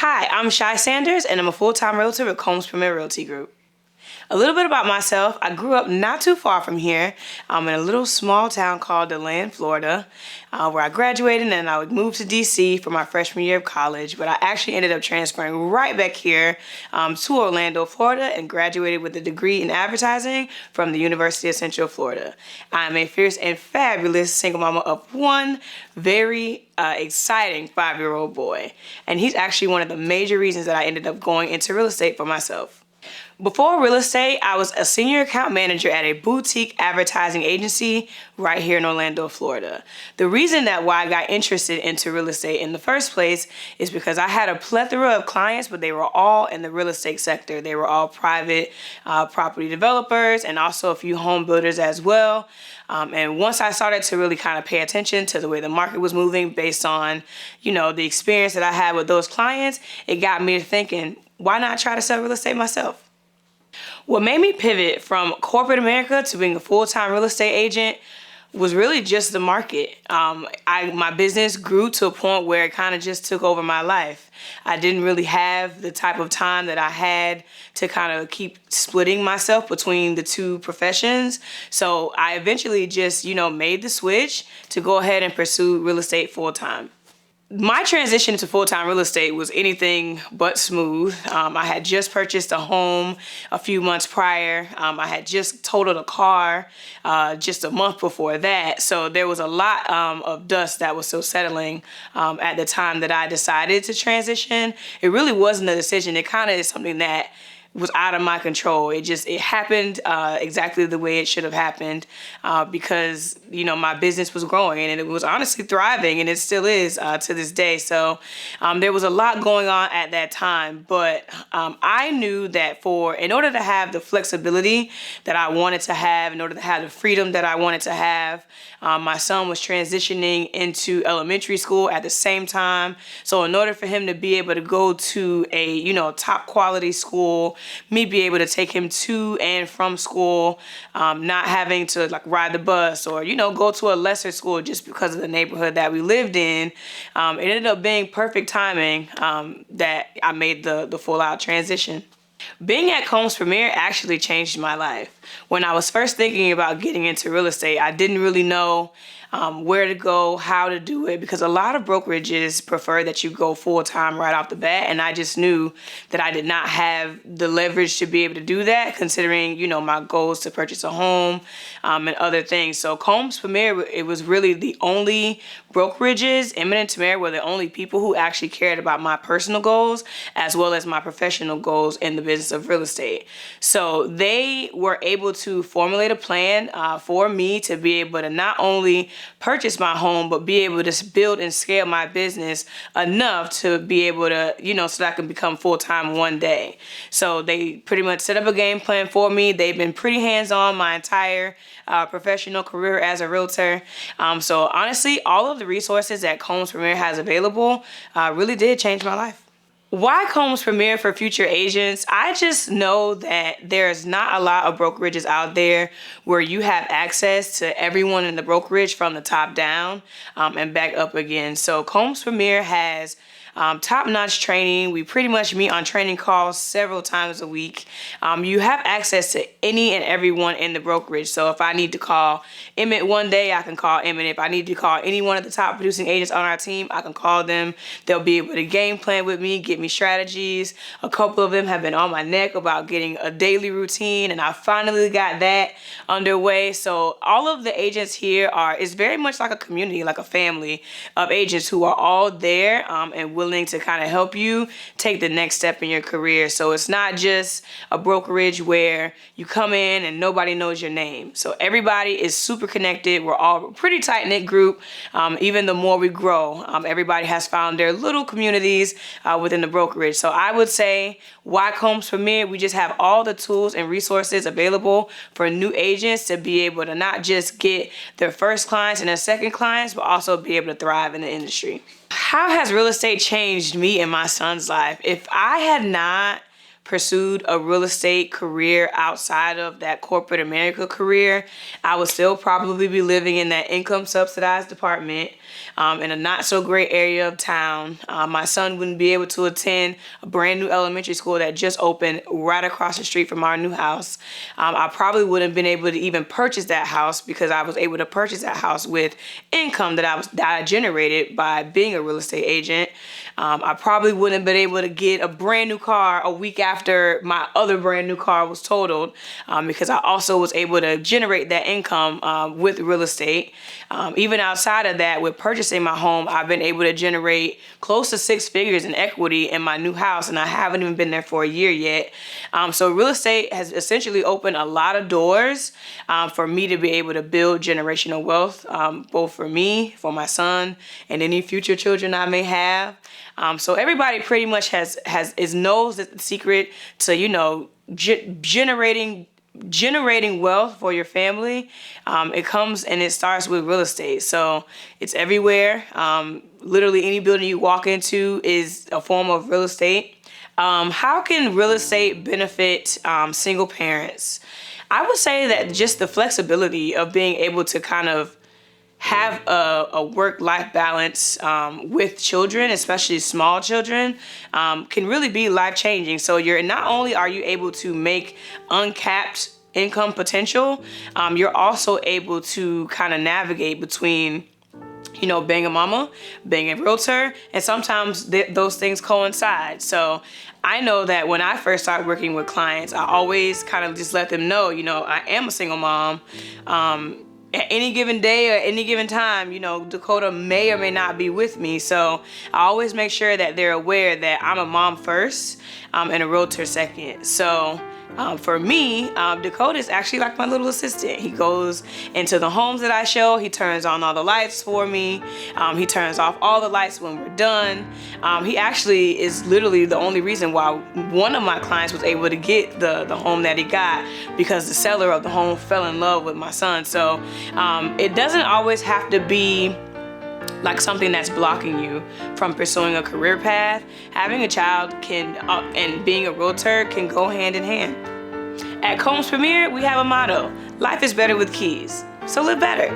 Hi, I'm Shai Sanders, and I'm a full-time realtor with Combs Premier Realty Group. A little bit about myself. I grew up not too far from here. I'm in a little small town called DeLand, Florida, where I graduated and I moved to D.C. for my freshman year of college, but I actually ended up transferring right back here to Orlando, Florida, and graduated with a degree in advertising from the University of Central Florida. I'm a fierce and fabulous single mama of one very exciting 5-year-old boy, and he's actually one of the major reasons that I ended up going into real estate for myself. Before real estate, I was a senior account manager at a boutique advertising agency right here in Orlando, Florida. The reason that why I got interested into real estate in the first place is because I had a plethora of clients, but they were all in the real estate sector. They were all private property developers and also a few home builders as well. And once I started to really kind of pay attention to the way the market was moving based on, the experience that I had with those clients, it got me to thinking, why not try to sell real estate myself? What made me pivot from corporate America to being a full-time real estate agent was really just the market. My business grew to a point where it kind of just took over my life. I didn't really have the type of time that I had to kind of keep splitting myself between the two professions. So I eventually just, made the switch to go ahead and pursue real estate full-time. My transition to full-time real estate was anything but smooth. I had just purchased a home a few months prior. I had just totaled a car just a month before that. So there was a lot of dust that was still settling at the time that I decided to transition. It really wasn't a decision. It kind of is something that was out of my control. It happened exactly the way it should have happened because, my business was growing and it was honestly thriving, and it still is to this day. So there was a lot going on at that time, but I knew that in order to have the flexibility that I wanted to have, in order to have the freedom that I wanted to have, my son was transitioning into elementary school at the same time. So in order for him to be able to go to a, top quality school, me be able to take him to and from school, not having to ride the bus or, go to a lesser school just because of the neighborhood that we lived in, it ended up being perfect timing that I made the full out transition. Being at Combs Premier actually changed my life. When I was first thinking about getting into real estate, I didn't really know where to go, how to do it, because a lot of brokerages prefer that you go full-time right off the bat, and I just knew that I did not have the leverage to be able to do that, considering, my goals to purchase a home and other things. So Combs Premier, it was really the only brokerages, Eminent Tamara were the only people who actually cared about my personal goals as well as my professional goals in the business of real estate. So they were able to formulate a plan for me to be able to not only purchase my home, but be able to build and scale my business enough to be able to, so that I can become full-time one day. So they pretty much set up a game plan for me. They've been pretty hands-on my entire professional career as a realtor. So honestly, all of the resources that Combs Premier has available really did change my life. Why Combs Premier for future agents? I just know that there's not a lot of brokerages out there where you have access to everyone in the brokerage from the top down and back up again. So Combs Premier has top-notch training. We pretty much meet on training calls several times a week. You have access to any and everyone in the brokerage. So if I need to call Emmett one day, I can call Emmett. If I need to call any one of the top producing agents on our team, I can call them. They'll be able to game plan with me, give me strategies. A couple of them have been on my neck about getting a daily routine, and I finally got that underway. So all of the agents here it's very much like a community, like a family of agents who are all there and willing to kind of help you take the next step in your career. So it's not just a brokerage where you come in and nobody knows your name. So everybody is super connected. We're all a pretty tight-knit group. Even the more we grow, everybody has found their little communities within the brokerage. So I would say why Combs Premier? We just have all the tools and resources available for new agents to be able to not just get their first clients and their second clients, but also be able to thrive in the industry. How has real estate changed me and my son's life? If I had not pursued a real estate career outside of that corporate America career, I would still probably be living in that income subsidized apartment in a not so great area of town. My son wouldn't be able to attend a brand new elementary school that just opened right across the street from our new house. I probably wouldn't have been able to even purchase that house because I was able to purchase that house with income that I generated by being a real estate agent. I probably wouldn't have been able to get a brand new car a week after my other brand new car was totaled because I also was able to generate that income with real estate. Even outside of that, with purchasing my home, I've been able to generate close to 6 figures in equity in my new house, and I haven't even been there for a year yet. So real estate has essentially opened a lot of doors for me to be able to build generational wealth, both for me, for my son, and any future children I may have. So everybody pretty much knows the secret to, generating wealth for your family. It comes and it starts with real estate. So it's everywhere. Literally any building you walk into is a form of real estate. How can real estate benefit single parents? I would say that just the flexibility of being able to kind of have a work-life balance with children, especially small children, can really be life-changing. So not only are you able to make uncapped income potential, you're also able to kind of navigate between being a mama, being a realtor, and sometimes those things coincide. So I know that when I first started working with clients, I always kind of just let them know, I am a single mom. At any given day or any given time, Dakota may or may not be with me. So I always make sure that they're aware that I'm a mom first and a realtor second. So for me, Dakota is actually like my little assistant. He goes into the homes that I show. He turns on all the lights for me. He turns off all the lights when we're done. He actually is literally the only reason why one of my clients was able to get the home that he got, because the seller of the home fell in love with my son. So it doesn't always have to be like something that's blocking you from pursuing a career path. Having a child and being a realtor can go hand in hand. At Combs Premier, we have a motto: life is better with keys. So live better.